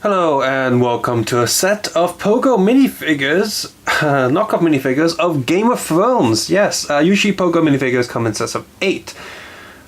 Hello and welcome to a set of Pogo minifigures, knockoff minifigures of Game of Thrones. Yes, usually Pogo minifigures come in sets of 8,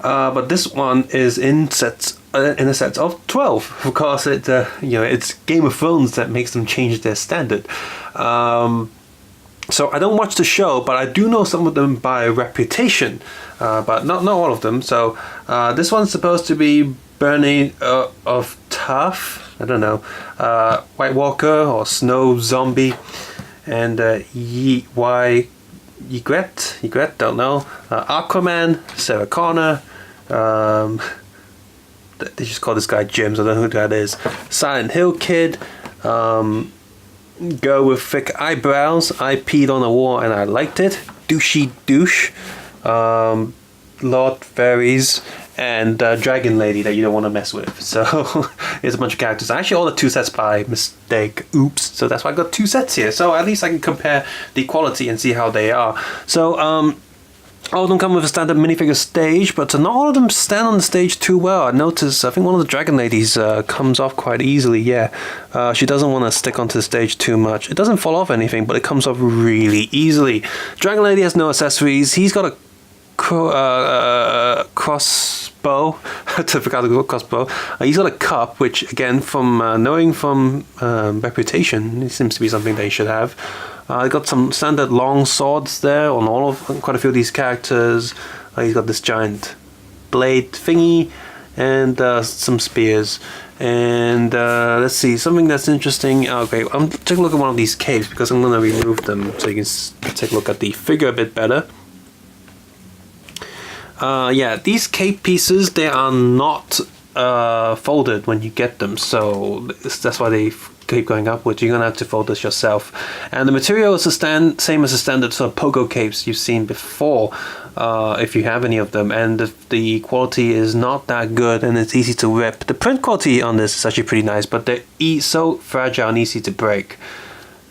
but this one is in a set of 12. Of course, it's Game of Thrones that makes them change their standard. So I don't watch the show, but I do know some of them by reputation, but not all of them. So this one's supposed to be Bernie of Tough. I don't know, White Walker or Snow Zombie, and Ygritte, don't know, Aquaman, Sarah Connor, they just call this guy Jim, so I don't know who that is, Silent Hill Kid, Girl with Thick Eyebrows, I peed on a wall and I liked it, Douchey Douche, Lord Varys, and Dragon Lady that you don't want to mess with. So there's a bunch of characters. I actually ordered 2 sets by mistake. Oops. So that's why I got 2 sets here. So at least I can compare the quality and see how they are. So all of them come with a standard minifigure stage, but not all of them stand on the stage too well. I noticed, I think one of the Dragon Ladies comes off quite easily, yeah. She doesn't want to stick onto the stage too much. It doesn't fall off anything, but it comes off really easily. Dragon Lady has no accessories. He's got a crossbow. I forgot the crossbow. He's got a cup, which again, from knowing from reputation, it seems to be something they should have. Got some standard long swords there on quite a few of these characters. He's got this giant blade thingy and some spears. And let's see, something that's interesting. Okay, I'm taking a look at one of these capes because I'm going to remove them so you can take a look at the figure a bit better. Yeah, these cape pieces, they are not folded when you get them, so that's why they keep going upwards. You're going to have to fold this yourself. And the material is the same as the standard sort of Pogo capes you've seen before, if you have any of them, and the quality is not that good and it's easy to rip. The print quality on this is actually pretty nice, but they're so fragile and easy to break.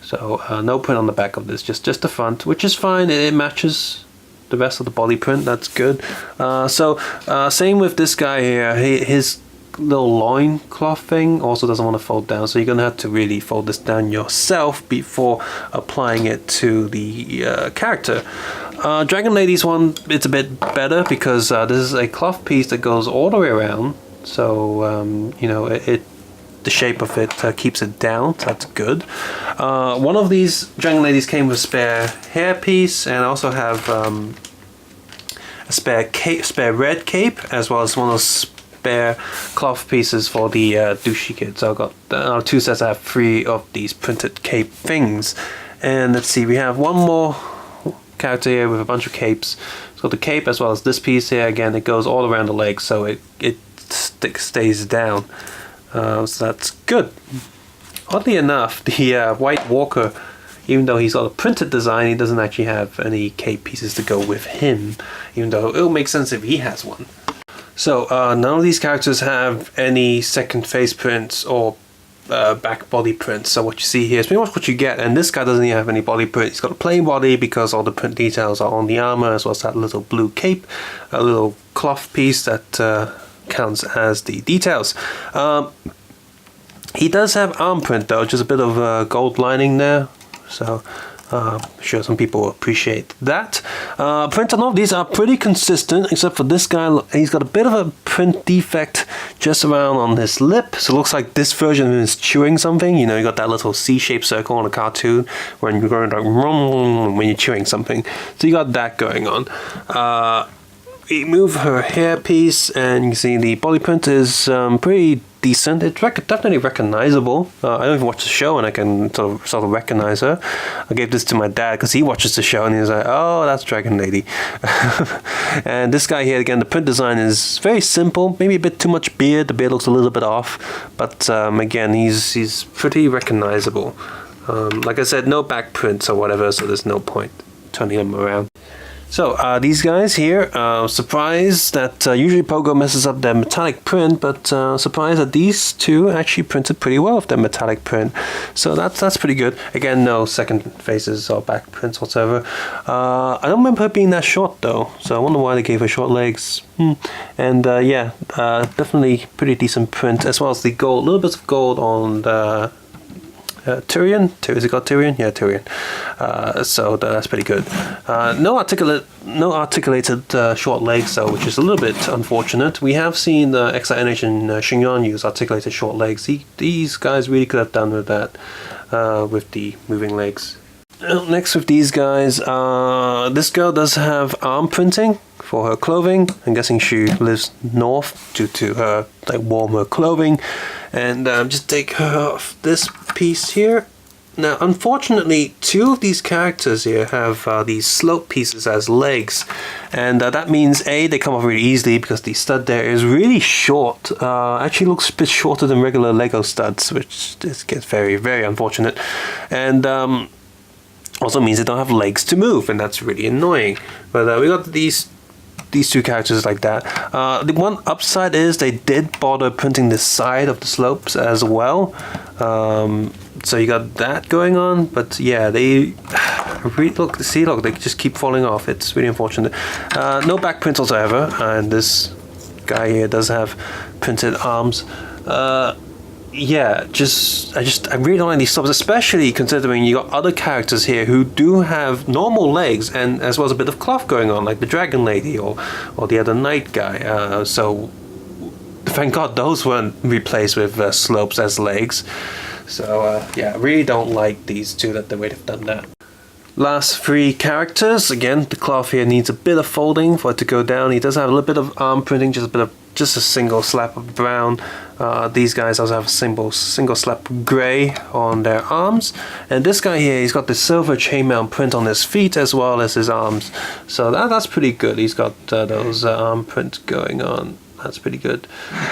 So no print on the back of this, just the front, which is fine. It matches the rest of the body print, that's good. Same with this guy here. His little loin cloth thing also doesn't want to fold down, so you're gonna have to really fold this down yourself before applying it to the character. Dragon Lady's one, it's a bit better because this is a cloth piece that goes all the way around, so the shape of it keeps it down, so that's good. One of these Dragon Ladies came with a spare hair piece, and I also have a spare red cape, as well as one of those spare cloth pieces for the douchey kid. So I've got 2 sets. I have 3 of these printed cape things. And let's see, we have one more character here with a bunch of capes. So the cape, as well as this piece here, again, it goes all around the leg, so it stays down. So that's good. Oddly enough, the White Walker, even though he's got a printed design, he doesn't actually have any cape pieces to go with him, even though it'll make sense if he has one. So none of these characters have any second face prints or back body prints, so what you see here is pretty much what you get, and this guy doesn't even have any body print. He's got a plain body because all the print details are on the armor, as well as that little blue cape, a little cloth piece that counts as the details. He does have arm print though, just a bit of gold lining there, so I'm sure some people will appreciate that. Print on all of these are pretty consistent, except for this guy. He's got a bit of a print defect just around on his lip, so it looks like this version of him is chewing something. You know, you got that little C-shaped circle on a cartoon when you're going like when you're chewing something. So you got that going on. Remove her hair piece, and you can see the body print is pretty decent. It's definitely recognizable. I don't even watch the show, and I can sort of recognize her. I gave this to my dad because he watches the show, and he's like, "Oh, that's Dragon Lady." And this guy here, again, the print design is very simple. Maybe a bit too much beard. The beard looks a little bit off, but again, he's pretty recognizable. Like I said, no back prints or whatever, so there's no point turning him around. So these guys here, surprised that usually Pogo messes up their metallic print, but surprised that these two actually printed pretty well with their metallic print. So that's pretty good. Again, no second faces or back prints whatsoever. I don't remember her being that short though, so I wonder why they gave her short legs. And yeah, definitely pretty decent print, as well as the gold, a little bit of gold on the Tyrion? Is it called Tyrion? Yeah, Tyrion. So that's pretty good. No articulated short legs though, which is a little bit unfortunate. We have seen the Exile Animation Shinyon use articulated short legs. These guys really could have done with that, with the moving legs. Next with these guys, this girl does have arm printing for her clothing. I'm guessing she lives north due to her warmer clothing. And just take her off this piece here. Now, unfortunately, two of these characters here have these slope pieces as legs, and that means A, they come off really easily because the stud there is really short. Actually looks a bit shorter than regular Lego studs, which gets very, very unfortunate. And also means they don't have legs to move, and that's really annoying. But we got these two characters like that. The one upside is they did bother printing the side of the slopes as well. So you got that going on, but yeah, they look, they just keep falling off. It's really unfortunate. No back print whatsoever, and this guy here does have printed arms. Yeah, I really don't like these slopes, especially considering you got other characters here who do have normal legs and as well as a bit of cloth going on, like the Dragon Lady or the other Knight guy. So thank God those weren't replaced with slopes as legs. So yeah, I really don't like these two that they would have done that. Last three characters, again, the cloth here needs a bit of folding for it to go down. He does have a little bit of arm printing, just a single slap of brown. These guys also have a single slap of grey on their arms. And this guy here, he's got the silver chainmail print on his feet as well as his arms. So that's pretty good. He's got those arm prints going on. That's pretty good.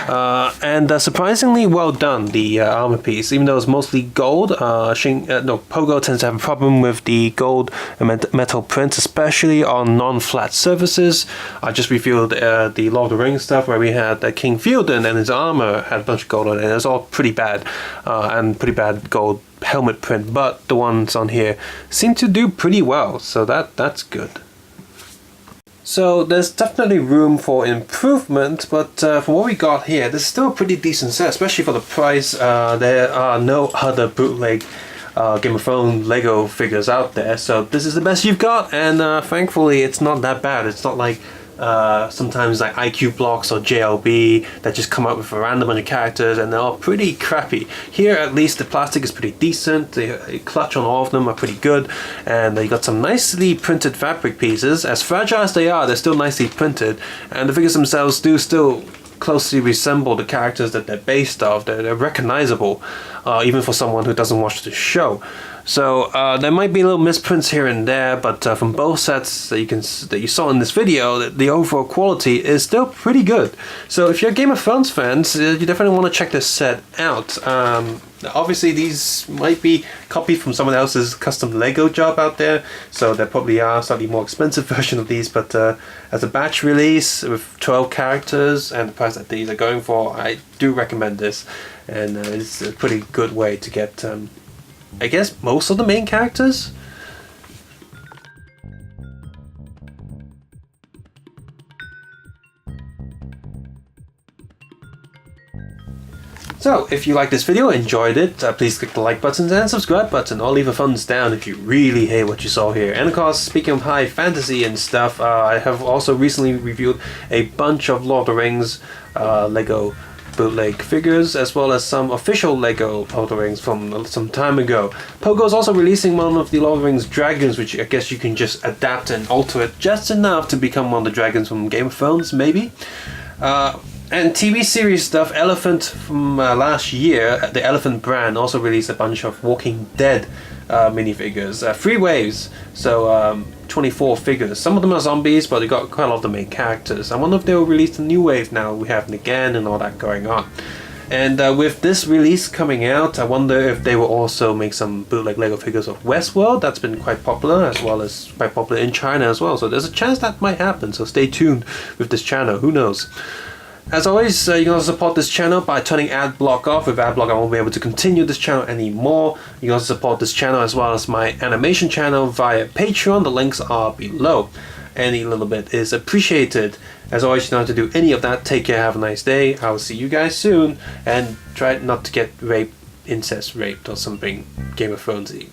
And surprisingly well done, the armor piece. Even though it's mostly gold, Pogo tends to have a problem with the gold metal prints, especially on non-flat surfaces. I just reviewed the Lord of the Rings stuff where we had King Theoden and his armor had a bunch of gold on it. And it was all pretty bad, and pretty bad gold helmet print. But the ones on here seem to do pretty well, so that's good. So there's definitely room for improvement, but from what we got here, this is still a pretty decent set, especially for the price. There are no other bootleg Game of Thrones Lego figures out there, so this is the best you've got, and thankfully it's not that bad. It's not like sometimes like IQ Blocks or JLB that just come up with a random bunch of characters and they're all pretty crappy. Here at least the plastic is pretty decent, the clutch on all of them are pretty good, and you got some nicely printed fabric pieces. As fragile as they are, they're still nicely printed, and the figures themselves do still closely resemble the characters that they're based off. They're recognizable, even for someone who doesn't watch the show. So there might be little misprints here and there, but from both sets that you saw in this video, the overall quality is still pretty good. So if you're Game of Thrones fans, you definitely want to check this set out. Obviously these might be copied from someone else's custom Lego job out there, so there probably are slightly more expensive version of these, but as a batch release with 12 characters and the price that these are going for, I do recommend this, and it's a pretty good way to get I guess most of the main characters. So, if you like this video, enjoyed it, please click the like button and subscribe button, or leave a thumbs down if you really hate what you saw here. And of course, speaking of high fantasy and stuff, I have also recently reviewed a bunch of Lord of the Rings Lego bootleg figures, as well as some official Lego Lord of the Rings from some time ago. Pogo is also releasing one of the Lord of the Rings dragons, which I guess you can just adapt and alter it just enough to become one of the dragons from Game of Thrones, maybe. And TV series stuff, Elephant from last year, the Elephant brand also released a bunch of Walking Dead minifigures, 3 waves, so 24 figures. Some of them are zombies, but they got quite a lot of the main characters. I wonder if they will release a new wave now. We have Negan and all that going on. And with this release coming out, I wonder if they will also make some bootleg Lego figures of Westworld. That's been quite popular, as well as quite popular in China as well. So there's a chance that might happen. So stay tuned with this channel. Who knows? As always, you can also support this channel by turning ad block off. With ad block, I won't be able to continue this channel anymore. You can also support this channel as well as my animation channel via Patreon. The links are below. Any little bit is appreciated. As always, you don't have to do any of that. Take care, have a nice day. I will see you guys soon. And try not to get raped, incest raped or something Game of Thrones-y.